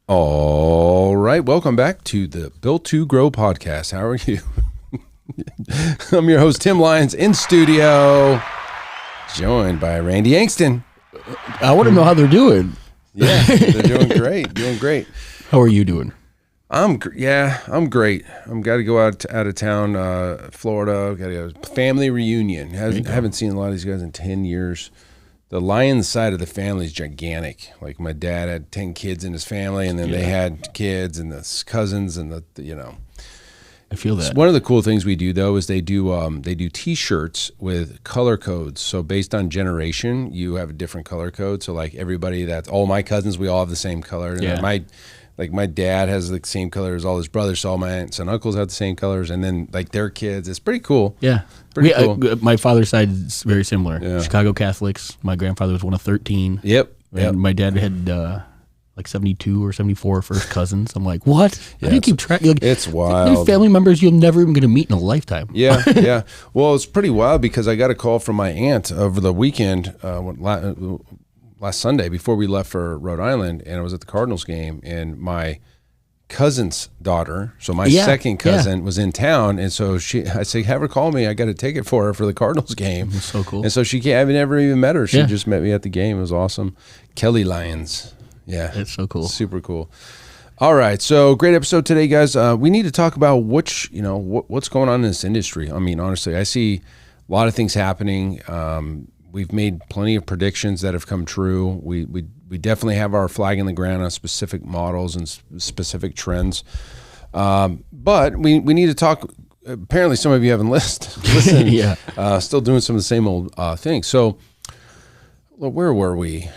All right, welcome back to the Built to Grow podcast. How are you? I'm your host, Tim Lyons, in studio, joined by Randy Angston. I want to know how they're doing. Yeah, they're doing great. How are you doing? I'm great. I'm got to go out of town, Florida. Got to go family reunion. Haven't seen a lot of these guys in 10 years. The Lyons side of the family is gigantic. Like my dad had 10 kids in his family, and then they had kids and the cousins and I feel that. One of the cool things we do though is they do T-shirts with color codes. So based on generation, you have a different color code. So like everybody, that's all my cousins, we all have the same color. And my dad has the same color as all his brothers. So all my aunts and uncles have the same colors, and then like their kids. It's pretty cool. Yeah. Pretty cool. My father's side is very similar. Yeah. Chicago Catholics. My grandfather was one of 13. Yep. And my dad had like 72 or 74 first cousins. I'm like, what? Yeah, How do you keep track? Like, it's wild. There's family members you'll never even get to meet in a lifetime. Yeah. Well, it's pretty wild because I got a call from my aunt over the weekend, last Sunday before we left for Rhode Island, and I was at the Cardinals game, and my cousin's daughter, so my second cousin, was in town, and so I said, have her call me. I got a ticket for her for the Cardinals game. That's so cool. And so I've never even met her. She just met me at the game. It was awesome. Kelly Lyons. Yeah. It's so cool. Super cool. All right, so great episode today, guys. We need to talk about what's going on in this industry. I mean, honestly, I see a lot of things happening. We've made plenty of predictions that have come true. We definitely have our flag in the ground on specific models and specific trends. But we need to talk. Apparently, some of you haven't listened. Still doing some of the same old things. So, where were we?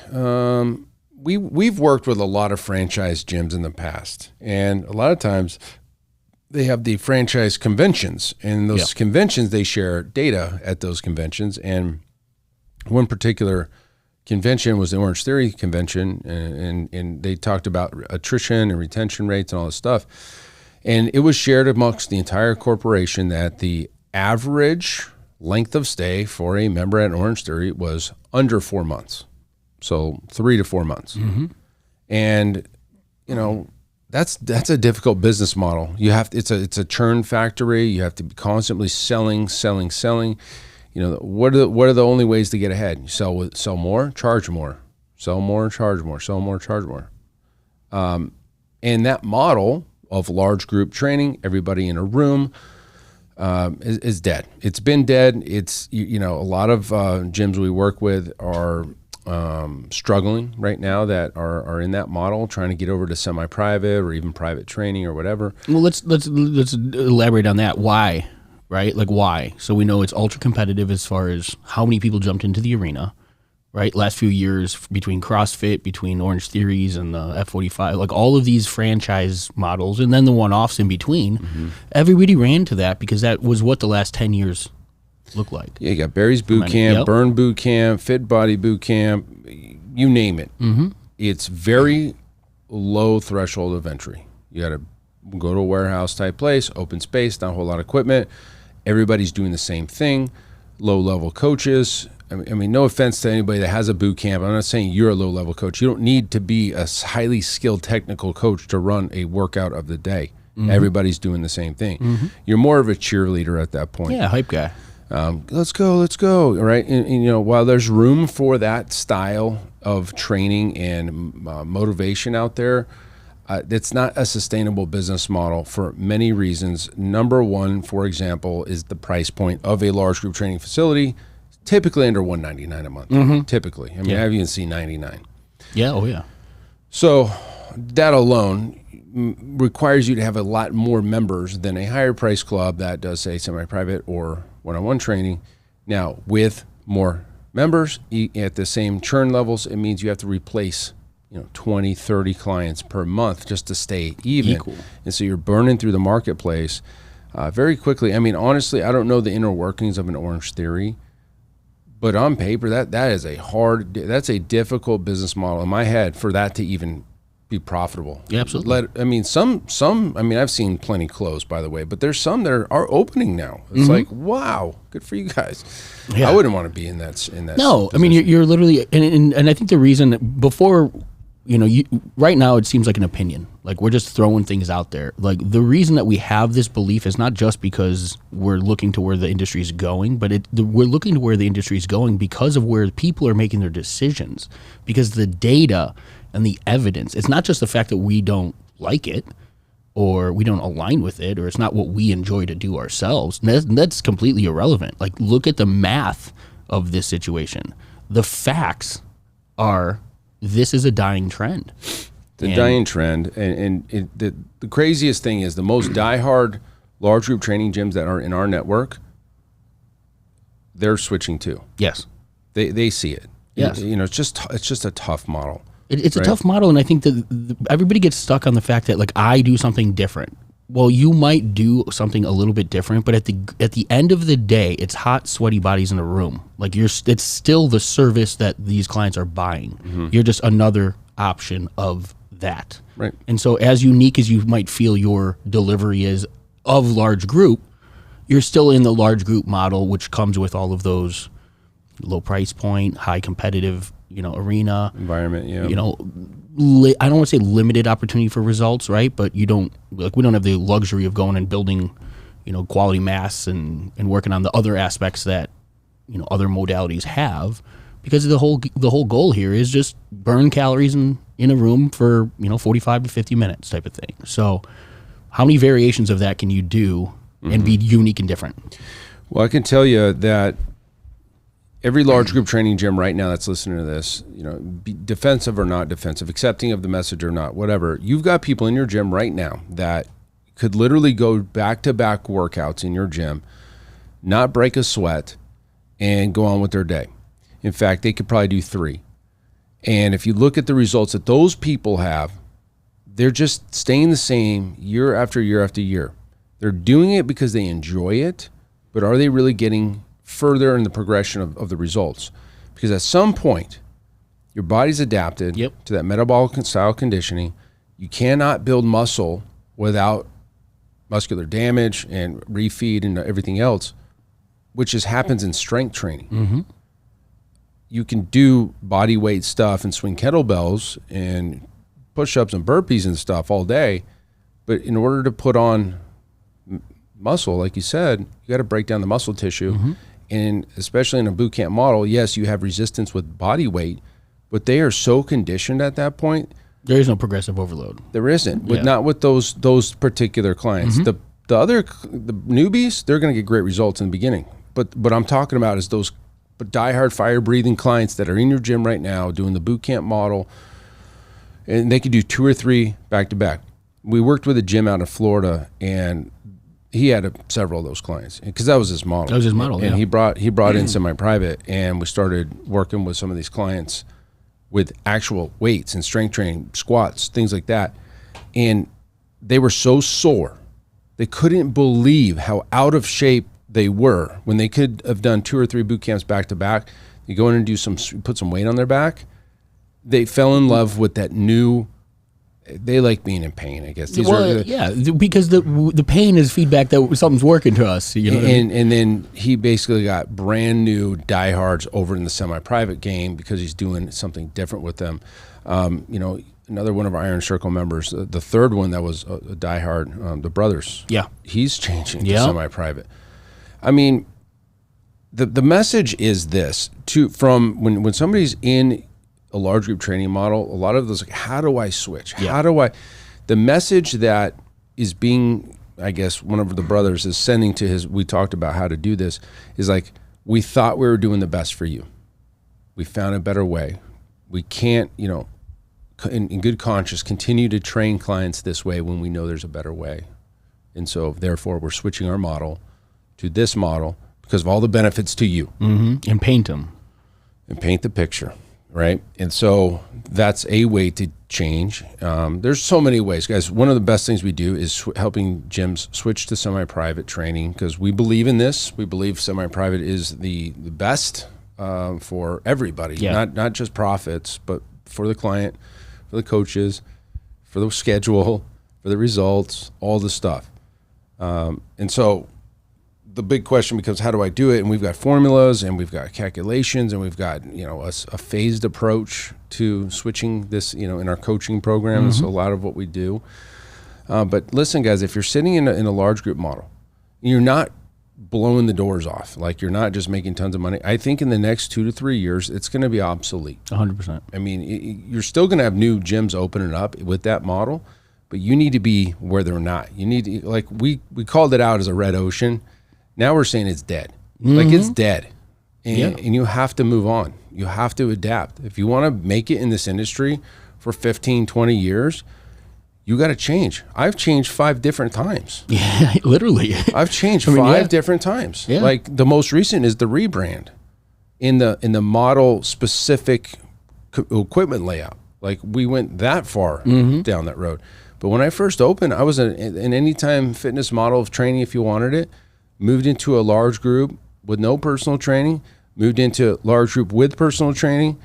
We've worked with a lot of franchise gyms in the past, and a lot of times they have the franchise conventions, and those conventions, they share data at those conventions. And one particular convention was the Orangetheory convention, and they talked about attrition and retention rates and all this stuff. And it was shared amongst the entire corporation that the average length of stay for a member at Orangetheory was under 4 months. So 3 to 4 months. Mm-hmm. And, that's a difficult business model. It's a churn factory. You have to be constantly selling. What are the only ways to get ahead? You sell more, charge more. Sell more, charge more. Sell more, charge more. And that model of large group training, everybody in a room, is dead. It's been dead. It's a lot of gyms we work with are struggling right now that are in that model, trying to get over to semi-private or even private training or whatever. Well, let's elaborate on that. Why? Right? Like why? So we know it's ultra competitive as far as how many people jumped into the arena, right? Last few years between CrossFit, between Orangetheories and the F45, like all of these franchise models and then the one-offs in between, everybody ran to that because that was what the last 10 years looked like. Yeah, you got Barry's Boot Camp, Burn Boot Camp, Fit Body Boot Camp, you name it. Mm-hmm. It's very low threshold of entry. You got to go to a warehouse type place, open space, not a whole lot of equipment. Everybody's doing the same thing, low-level coaches. I mean, no offense to anybody that has a boot camp. I'm not saying you're a low-level coach. You don't need to be a highly skilled technical coach to run a workout of the day. Mm-hmm. Everybody's doing the same thing. Mm-hmm. You're more of a cheerleader at that point. Yeah, hype guy. Let's go, all right? And while there's room for that style of training and motivation out there, it's not a sustainable business model for many reasons. Number one, for example, is the price point of a large group training facility, typically under $199 a month. Mm-hmm. Typically. I mean, I've even seen $99. Yeah, oh yeah. So that alone requires you to have a lot more members than a higher price club that does, say, semi-private or one-on-one training. Now, with more members at the same churn levels, it means you have to replace 20, 30 clients per month just to stay even. Equal. And so you're burning through the marketplace very quickly. I mean, honestly, I don't know the inner workings of an Orangetheory, but on paper, that's a difficult business model in my head for that to even be profitable. Yeah, absolutely. I've seen plenty close, by the way, but there's some that are opening now. It's like, wow, good for you guys. Yeah. I wouldn't want to be in that. No, position. I mean, you're literally, and I think the reason before right now it seems like an opinion. Like we're just throwing things out there. Like the reason that we have this belief is not just because we're looking to where the industry is going, but we're looking to where the industry is going because of where people are making their decisions. Because the data and the evidence, it's not just the fact that we don't like it or we don't align with it or it's not what we enjoy to do ourselves. That's completely irrelevant. Like look at the math of this situation. The facts are this is a dying trend. Dying trend. And the craziest thing is the most diehard large group training gyms that are in our network, they're switching too. Yes. They see it. Yes. It's just a tough model. It's a tough model, and I think that everybody gets stuck on the fact that like I do something different. Well, you might do something a little bit different, but at the end of the day, it's hot, sweaty bodies in a room. Like it's still the service that these clients are buying. Mm-hmm. You're just another option of that. Right. And so, as unique as you might feel your delivery is of large group, you're still in the large group model, which comes with all of those low price point, high competitive, arena environment. Yeah. I don't want to say limited opportunity for results, right? But we don't have the luxury of going and building, quality mass and working on the other aspects that, other modalities have, because the whole goal here is just burn calories in a room for 45 to 50 minutes type of thing. So, how many variations of that can you do and be unique and different? Well, I can tell you that every large group training gym right now that's listening to this, be defensive or not defensive, accepting of the message or not, whatever, you've got people in your gym right now that could literally go back-to-back workouts in your gym, not break a sweat, and go on with their day. In fact, they could probably do 3. And if you look at the results that those people have, they're just staying the same year after year after year. They're doing it because they enjoy it, but are they really getting further in the progression of the results? Because at some point, your body's adapted to that metabolic style conditioning. You cannot build muscle without muscular damage and refeed and everything else, which just happens in strength training. Mm-hmm. You can do body weight stuff and swing kettlebells and push-ups and burpees and stuff all day, but in order to put on muscle, like you said, you got to break down the muscle tissue. Mm-hmm. And especially in a boot camp model, yes, you have resistance with body weight, but they are so conditioned at that point. There is no progressive overload. There isn't, not with those particular clients. Mm-hmm. The newbies, they're going to get great results in the beginning. But what I'm talking about is those diehard fire-breathing clients that are in your gym right now doing the boot camp model, and they could do 2 or 3 back-to-back. We worked with a gym out of Florida, and he had several of those clients because that was his model. That was his model, and he brought in semi-private, and we started working with some of these clients with actual weights and strength training, squats, things like that. And they were so sore, they couldn't believe how out of shape they were when they could have done 2 or 3 boot camps back to back. You go in and put some weight on their back. They fell in love with that new. They like being in pain, I guess. Because the pain is feedback that something's working to us. And then he basically got brand new diehards over in the semi-private game because he's doing something different with them. Another one of our Iron Circle members, the third one that was a diehard, the brothers. Yeah, he's changing to semi-private. I mean, the message is this: from when somebody's in a large group training model, a lot of those, like, how do I switch? Yeah. The message that is being, I guess, one of the brothers is sending to we talked about how to do this, is like, we thought we were doing the best for you. We found a better way. We can't, in good conscience, continue to train clients this way when we know there's a better way. And so, therefore, we're switching our model to this model because of all the benefits to you. Mm-hmm. And paint them. And paint the picture. Right. And so that's a way to change. There's so many ways, guys. One of the best things we do is helping gyms switch to semi-private training because we believe in this. We believe semi-private is the best for everybody, not just profits, but for the client, for the coaches, for the schedule, for the results, all the stuff. And so the big question becomes, how do I do it? And we've got formulas and we've got calculations and we've got, a phased approach to switching this, in our coaching program. Mm-hmm. So a lot of what we do. But listen, guys, if you're sitting in a large group model, you're not blowing the doors off. Like, you're not just making tons of money. I think in the next 2 to 3 years, it's going to be obsolete. 100%. I mean, you're still going to have new gyms opening up with that model, but you need to be where they're not. You need to, like, we called it out as a red ocean. Now we're saying it's dead. Mm-hmm. Like, it's dead. And you have to move on. You have to adapt. If you want to make it in this industry for 15, 20 years, you got to change. I've changed 5 different times. Yeah, literally. I've changed 5 different times. Yeah. Like, the most recent is the rebrand in the model specific equipment layout. Like, we went that far down that road. But when I first opened, I was an anytime fitness model of training if you wanted it. Moved into a large group with no personal training, moved into large group with personal training,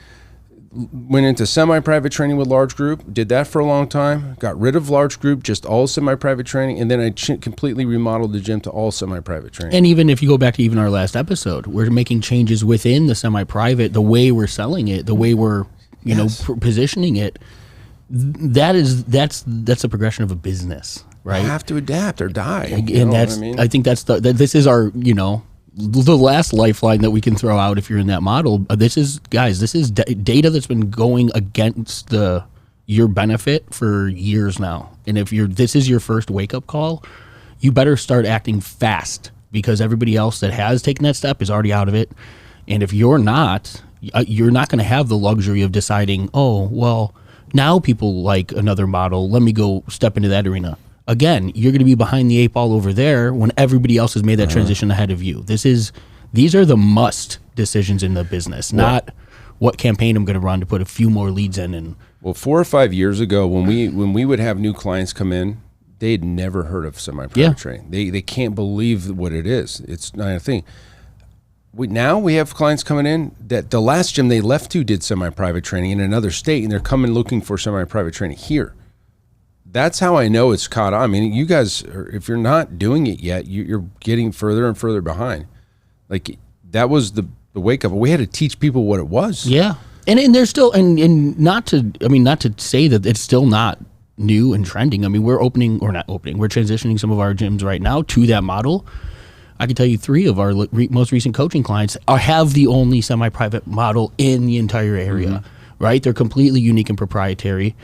went into semi-private training with large group, did that for a long time, got rid of large group, just all semi-private training, and then I completely remodeled the gym to all semi-private training. And even if you go back to even our last episode, we're making changes within the semi-private, the way we're selling it, the way we're, positioning it. That's a progression of a business. Right, you have to adapt or die, and that's. I think that's this is our the last lifeline that we can throw out if you're in that model. This is data that's been going against your benefit for years now. And if this is your first wake up call, you better start acting fast because everybody else that has taken that step is already out of it. And if you're not going to have the luxury of deciding, oh well, now people like another model. Let me go step into that arena. Again, you're going to be behind the 8 ball over there when everybody else has made that transition ahead of you. These are the must decisions in the business, not what campaign I'm going to run to put a few more leads in. And 4 or 5 years ago, when we would have new clients come in, they had never heard of semi-private training. They can't believe what it is. It's not a thing. Now we have clients coming in that the last gym they left to did semi-private training in another state, and they're coming looking for semi-private training here. That's how I know it's caught on. I mean, you guys, if you're not doing it yet, you're getting further and further behind. Like, that was the wake up. We had to teach people what it was. Yeah, and there's still and not to say that it's still not new and trending. I mean, we're transitioning some of our gyms right now to that model. I can tell you 3 of our most recent coaching clients have the only semi-private model in the entire area. Right? They're completely unique and proprietary,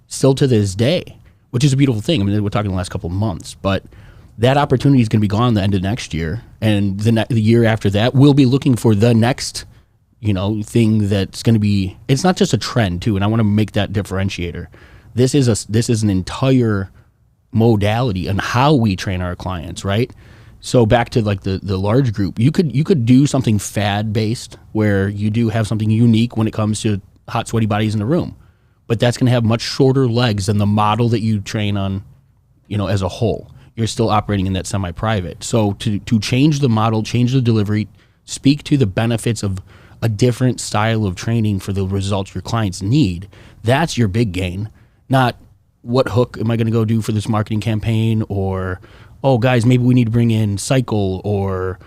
still to this day. Which is a beautiful thing. I mean, we're talking the last couple of months, but that opportunity is going to be gone the end of next year, and the year after that, we'll be looking for the next, thing that's going to be. It's not just a trend, too, and I want to make that differentiator. This is an entire modality on how we train our clients, right? So back to like the large group, you could do something fad based where you do have something unique when it comes to hot, sweaty bodies in the room. But that's going to have much shorter legs than the model that you train on, as a whole. You're still operating in that semi-private. So to change the model, change the delivery, speak to the benefits of a different style of training for the results your clients need, that's your big gain. Not what hook am I going to go do for this marketing campaign, or, oh, guys, maybe we need to bring in cycle, or,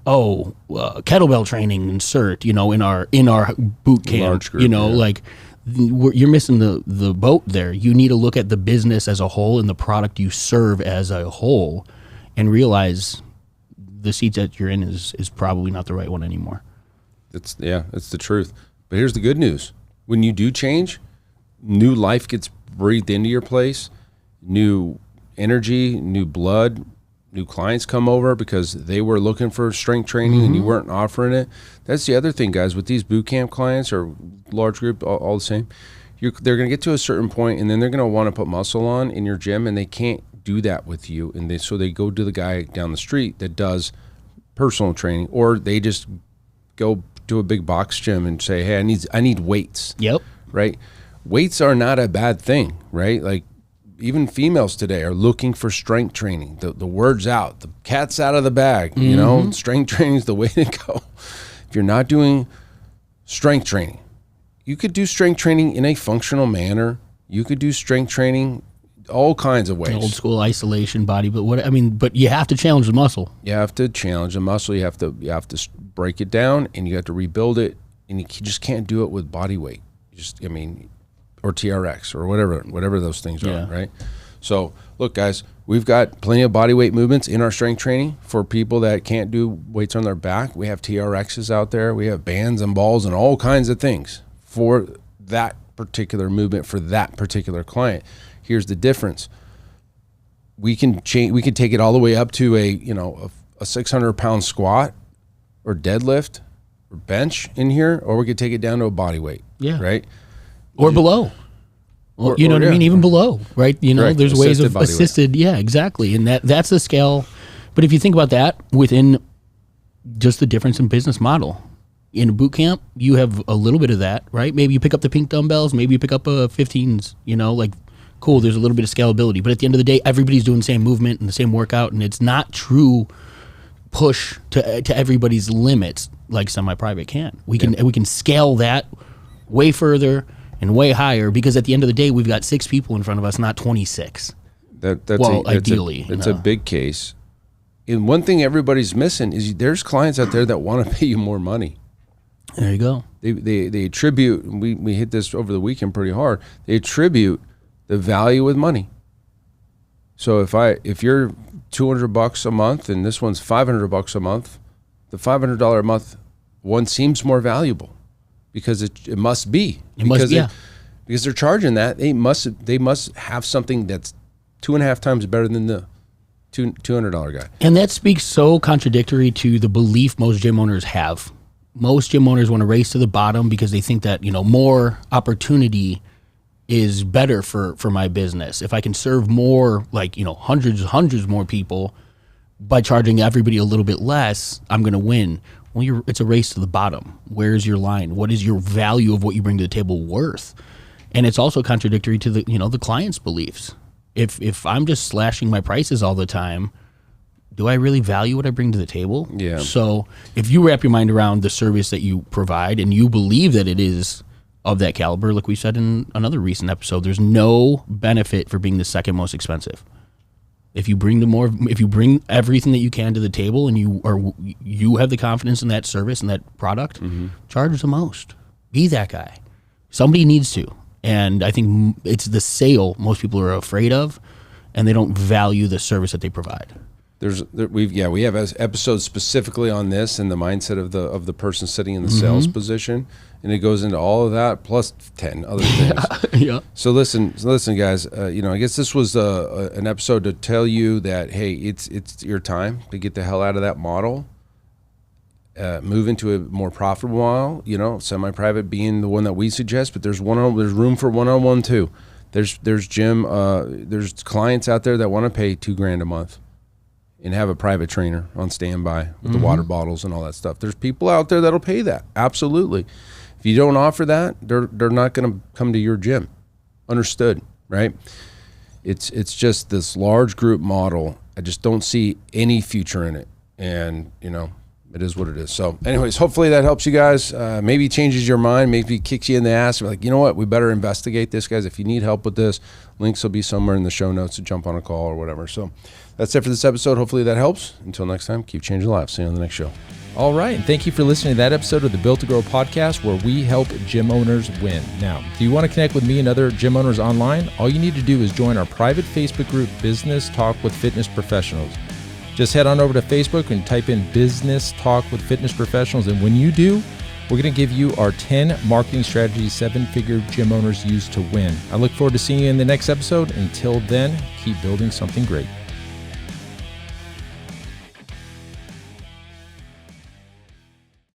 kettlebell training, insert, in our boot camp, like... You're missing the boat there. You need to look at the business as a whole and the product you serve as a whole and realize the seat that you're in is probably not the right one anymore. It's the truth. But here's the good news. When you do change, new life gets breathed into your place, new energy, new blood, new clients come over because they were looking for strength training and you weren't offering it. That's the other thing, guys, with these boot camp clients or large group, all the same. They're going to get to a certain point and then they're going to want to put muscle on in your gym, and they can't do that with you. And so they go to the guy down the street that does personal training, or they just go to a big box gym and say, hey, I need weights. Yep. Right? Weights are not a bad thing, right? Like, even females today are looking for strength training. The word's out. The cat's out of the bag. Strength training is the way to go. If you're not doing strength training, you could do strength training in a functional manner. You could do strength training all kinds of ways. Old school isolation body, but but you have to challenge the muscle. You have to challenge the muscle. You have to break it down, and you have to rebuild it, and you just can't do it with body weight. Or TRX or whatever those things are, right? So look, guys, we've got plenty of body weight movements in our strength training for people that can't do weights on their back. We have TRXs out there. We have bands and balls and all kinds of things for that particular movement for that particular client. Here's the difference. We can change. We can take it all the way up to a 600-pound squat or deadlift or bench in here, or we could take it down to a body weight. Yeah. Right. Or below. Well, you know what I mean? Even below, right? Correct. There's ways of assisted. Yeah, exactly. And that's the scale. But if you think about that within just the difference in business model, in a boot camp, you have a little bit of that, right? Maybe you pick up the pink dumbbells, maybe you pick up 15s, cool, there's a little bit of scalability. But at the end of the day, everybody's doing the same movement and the same workout, and it's not true push to everybody's limits like semi-private can. We can scale that way further and way higher, because at the end of the day, we've got 6 people in front of us, not 26. Ideally. It's a big case. And one thing everybody's missing is there's clients out there that want to pay you more money. There you go. They attribute, we hit this over the weekend pretty hard, they attribute the value with money. So if you're $200 a month and this one's $500 a month, the $500 a month one seems more valuable. Because it must be. Because they're charging that, they must have something that's 2.5 times better than the $200 guy. And that speaks so contradictory to the belief most gym owners have. Most gym owners want to race to the bottom because they think that more opportunity is better for my business. If I can serve more, hundreds more people by charging everybody a little bit less, I'm going to win. Well, it's a race to the bottom. Where's your line? What is your value of what you bring to the table worth? And it's also contradictory to the client's beliefs. If I'm just slashing my prices all the time, do I really value what I bring to the table? Yeah. So if you wrap your mind around the service that you provide and you believe that it is of that caliber, like we said in another recent episode, there's no benefit for being the second most expensive. If you bring everything that you can to the table, and you have the confidence in that service and that product, charge the most. Be that guy. Somebody needs to, and I think it's the sale most people are afraid of, and they don't value the service that they provide. We have episodes specifically on this and the mindset of the person sitting in the sales position, and it goes into all of that plus 10 other things. Yeah. So listen, guys. I guess this was an episode to tell you that hey, it's your time to get the hell out of that model. Move into a more profitable model. Semi-private being the one that we suggest, but there's room for one-on-one too. There's clients out there that want to pay $2,000 a month and have a private trainer on standby with the water bottles and all that stuff. There's people out there that'll pay that. Absolutely. If you don't offer that, they're not going to come to your gym. Understood, right? It's just this large group model. I just don't see any future in it. And, it is what it is. So anyways, hopefully that helps you guys. Maybe changes your mind, maybe kicks you in the ass. You're like, you know what? We better investigate this, guys. If you need help with this, links will be somewhere in the show notes to jump on a call or whatever. So that's it for this episode. Hopefully that helps. Until next time, keep changing lives. See you on the next show. All right. Thank you for listening to that episode of the Built to Grow podcast, where we help gym owners win. Now, do you want to connect with me and other gym owners online? All you need to do is join our private Facebook group, Business Talk with Fitness Professionals. Just head on over to Facebook and type in Business Talk with Fitness Professionals. And when you do, we're going to give you our 10 marketing strategies 7-figure gym owners use to win. I look forward to seeing you in the next episode. Until then, keep building something great.